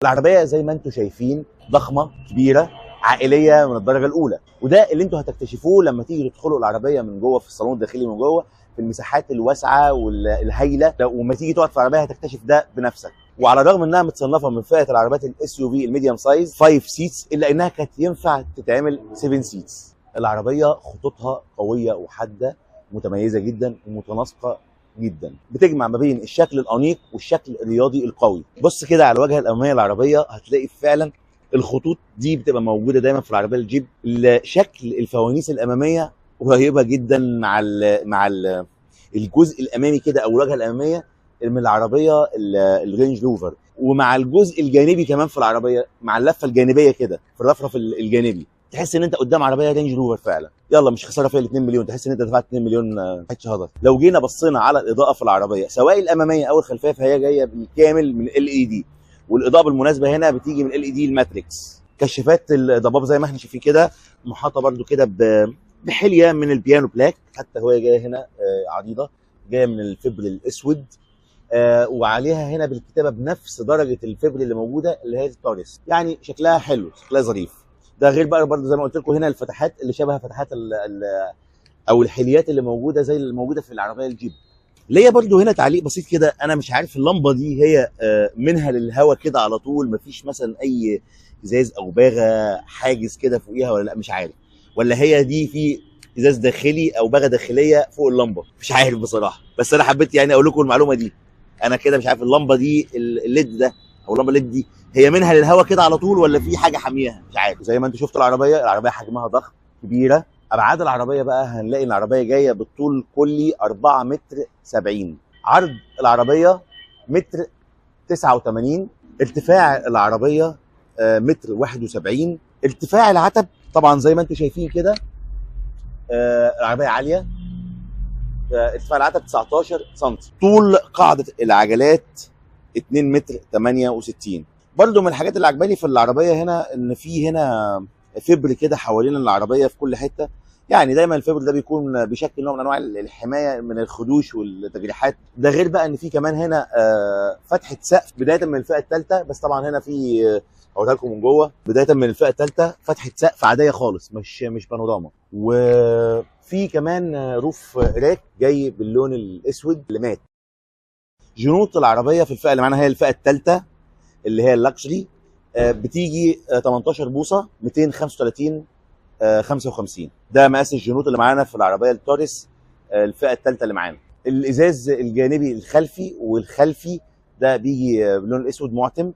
العربيه زي ما انتم شايفين ضخمه كبيره عائليه من الدرجه الاولى، وده اللي انتم هتكتشفوه لما تيجي تدخلوا العربيه من جوه في الصالون الداخلي من جوه في المساحات الواسعه والهايله. وما تيجي تقعد في العربيه هتكتشف ده بنفسك. وعلى الرغم انها متصنفه من فئه العربيات الاس يو في الميديوم سايز 5 سيتس، الا انها كانت ينفع تتعمل 7 سيتس. العربيه خطوطها قويه وحاده متميزه جدا ومتناسقه جدا، بتجمع ما بين الشكل الانيق والشكل الرياضي القوي. بص كده على الواجهه الاماميه للعربيه، هتلاقي فعلا الخطوط دي بتبقى موجوده دايما في العربيه الجيب. شكل الفوانيس الاماميه قريبه جدا مع الجزء الامامي كده او الواجهه الاماميه من العربيه الرينج روفر، ومع الجزء الجانبي كمان في العربيه مع اللفه الجانبيه كده في الرفرف الجانبي، تحس ان انت قدام عربيه رينج روفر فعلا. يلا مش خساره فيها ال 2 مليون، تحس ان انت دفعت 2 مليون حتش هدر. لو جينا بصينا على الاضاءه في العربيه سواء الاماميه او الخلفيه، فهي جايه بالكامل من ال اي دي، والاضاءه بالمناسبه هنا بتيجي من ال اي دي الماتريكس. كشافات الضباب زي ما احنا شايفين كده محاطه برده كده بحليه من البيانو بلاك، حتى هو جايه هنا عريضه جايه من الفبر الاسود، وعليها هنا بالكتابه بنفس درجه الفبر اللي موجوده اللي هي التوريس. يعني شكلها حلو، شكلها ظريف. ده غير بقى برضه زي ما قلت لكم هنا الفتحات اللي شبه فتحات او الحليات اللي موجوده زي اللي موجوده في العربيه الجيب. ليا برضه هنا تعليق بسيط كده، انا مش عارف اللمبه دي هي منها للهواء كده على طول، مفيش مثلا اي ازاز او باغه حاجز كده فوقيها ولا لا، مش عارف، ولا هي دي في ازاز داخلي او باغه داخليه فوق اللمبه، مش عارف بصراحه. بس انا حبيت يعني اقول لكم المعلومه دي. انا كده مش عارف اللمبه دي الليد ده او اللمبه الليد دي هي منها للهواء كده على طول ولا في حاجه حاميها، مش عارف. زي ما انتم شفتوا العربيه حجمها ضخم كبيره. ابعاد العربيه بقى هنلاقي ان العربيه جايه بالطول كلي 4 متر 70، عرض العربيه متر 89، ارتفاع العربيه متر 71. ارتفاع العتب طبعا زي ما انتم شايفين كده العربيه عاليه، ارتفاع العتب 19 سم. طول قاعده العجلات 2 متر 68. برضو من الحاجات اللي عجباني في العربيه هنا ان في هنا فبر كده حوالين العربيه في كل حته. يعني دايما الفبر ده بيكون بيشكل نوع من انواع الحمايه من الخدوش والتجريحات. ده غير بقى ان في كمان هنا فتحه سقف بدايه من الفئه الثالثه، بس طبعا هنا في هوريها لكم من جوه. بدايه من الفئه الثالثه فتحه سقف عاديه خالص، مش بانوراما. وفي كمان روف راك جاي باللون الاسود اللي مات. جنوط العربيه في الفئه اللي معانا هي الفئه الثالثه اللي هي اللكشري، بتيجي 18 بوصه 235 55. ده مقاس الجنوط اللي معانا في العربيه التوريس الفئه الثالثه اللي معانا. الازاز الجانبي الخلفي والخلفي ده بيجي باللون الاسود معتم،